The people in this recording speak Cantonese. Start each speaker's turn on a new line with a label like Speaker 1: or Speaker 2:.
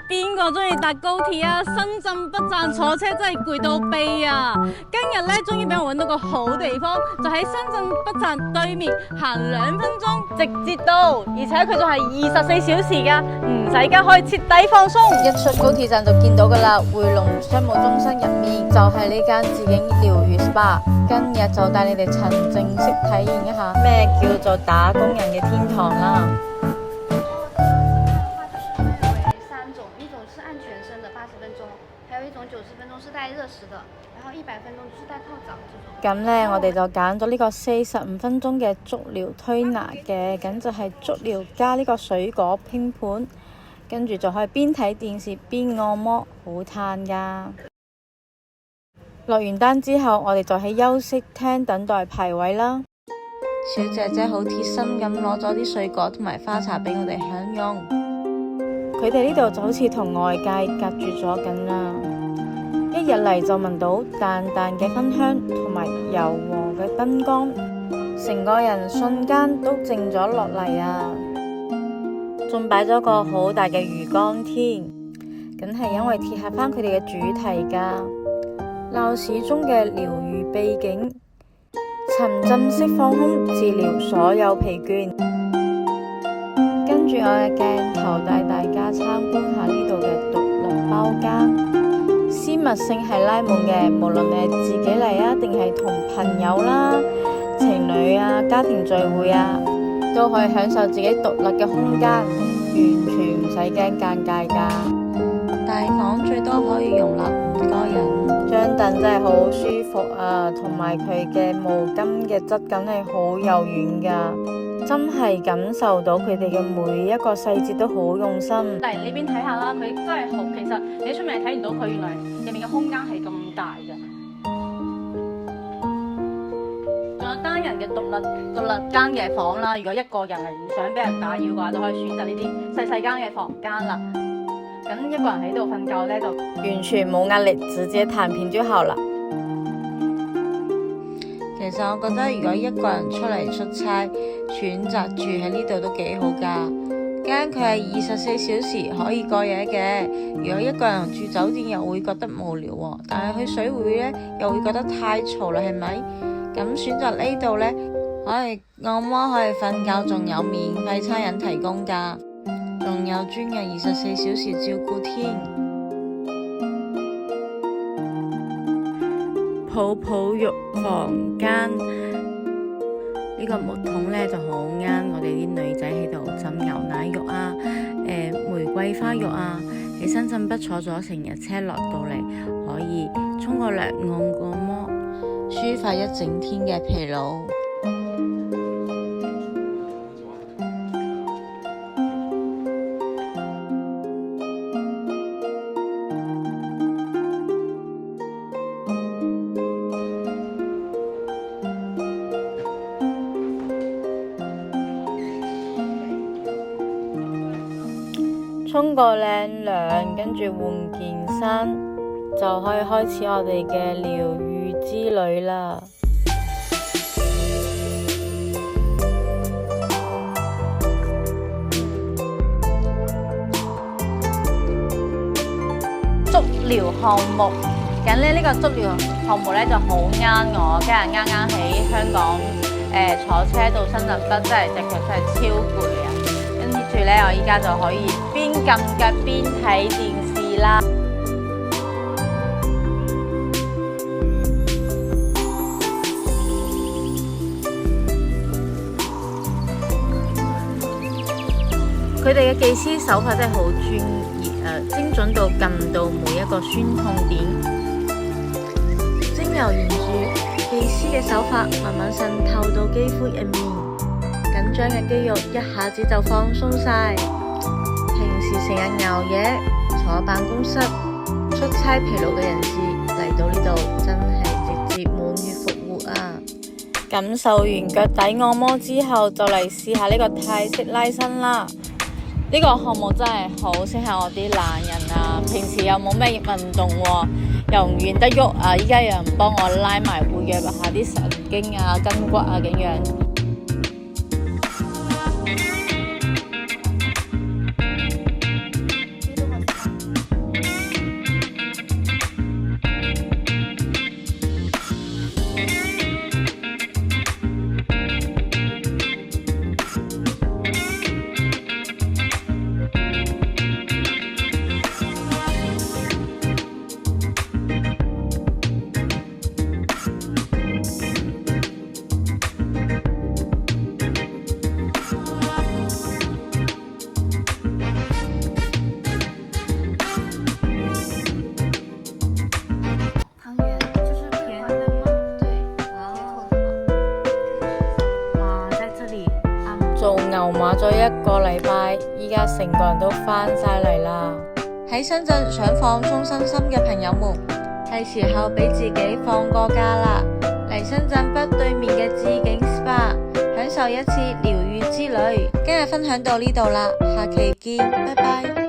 Speaker 1: 邊個中意搭高鐵啊？深圳北站坐車真係攰到痹啊！今日咧終於俾我揾到個好地方，就喺深圳北站對面，行2分鐘直接到，而且佢仲係24小時㗎，唔使急可以徹底放鬆。
Speaker 2: 一出高鐵站就見到㗎啦，匯龍商務中心入面就係呢間自景療愈 SPA。今日就帶你哋沉正式體驗一下咩叫做打工人嘅天堂啦。
Speaker 3: 按全身的80分鐘，還有一種90分鐘是帶熱食的，然後100分鐘就是帶泡澡這種。
Speaker 2: 咁呢，我哋就揀咗呢個45分鐘嘅足療推拿嘅，咁就係足療加呢個水果拼盤，跟住就可以邊睇電視邊按摩，好嘆㗎。落完單之後，我哋就喺休息廳等待排位啦。小姐姐好貼心咁攞咗啲水果同埋花茶俾我哋享用。佢哋呢度就好似同外界隔住咗緊啦，一入嚟就聞到淡淡嘅芬香同埋柔和嘅燈光，成個人瞬間都靜咗落嚟啊！仲擺咗個好大嘅魚缸添，梗係因為貼合返佢哋嘅主題㗎。鬧市中嘅療愈秘境，沉浸式放空，治療所有疲倦。跟住我嘅鏡頭帶大家參觀下呢度嘅獨立包間，私密性係拉滿嘅，無論你係自己嚟啊，定係同朋友啦、情侶啊、家庭聚會啊，都可以享受自己獨立嘅空間，完全唔使驚尷尬㗎。大房最多可以容納5個人，張凳真係好舒服啊，同埋佢嘅毛巾嘅質感係好柔軟㗎。真係感受到佢哋嘅每一個細節都好用心。
Speaker 1: 嚟呢邊睇下啦，佢真係好，其實你喺出面係睇唔到佢原來入面嘅空間係咁大嘅。仲有單人嘅獨立間嘅房啦，如果一個人係唔想俾人打擾嘅話，都可以選擇呢啲細細間嘅房間啦。咁一個人喺度瞓覺呢，就
Speaker 2: 完全冇壓力，直接躺平就好了。其實我覺得如果一個人出嚟出差，選擇住喺呢度都幾好㗎。間佢係24小時可以過夜嘅。如果一個人住酒店又會覺得無聊喎，但係去水會呢又會覺得太嘈啦，係咪？咁選擇呢度呢，可以按摩，可以瞓覺，仲有免費餐飲提供㗎，仲有專人24小時照顧添。泡泡浴房間，呢個木桶呢就好啱我哋啲女仔喺度浸牛奶浴啊，玫瑰花浴啊。喺深圳北坐咗成日車落到嚟，可以沖個涼按個摩，抒發一整天嘅疲勞。沖個靚涼，跟住換件衫，就可以開始我哋嘅療愈之旅啦。
Speaker 1: 足療項目，咁呢個足療項目呢就好啱我，今日啱啱喺香港坐車到深圳北，真係隻腳真係超攰啊！跟住呢，我依家就可以邊撳腳邊睇電視啦。佢哋嘅技師手法真係好專業，精準到撳到每一個酸痛點。精油沿住技師嘅手法，慢慢滲透到肌膚入面，緊張嘅肌肉一下子就放鬆晒。平時成日熬夜坐辦公室、出差疲勞嘅人士嚟到呢度，真係直接滿血復活啊！感受完腳底按摩之後，就嚟試下呢個泰式拉伸啦。呢個項目真係好適合我啲懶人啊！平時又冇咩運動喎，又唔願得喐啊！依家有人幫我拉埋，活躍下啲神經啊、筋骨啊咁樣。
Speaker 2: 咗1個禮拜，依家成個人都翻晒嚟啦。
Speaker 1: 喺深圳想放鬆身心嘅朋友們，係時候俾自己放個假啦！嚟深圳北對面嘅智景 SPA，享受一次療愈之旅。今日分享到呢度啦，下期見，拜拜。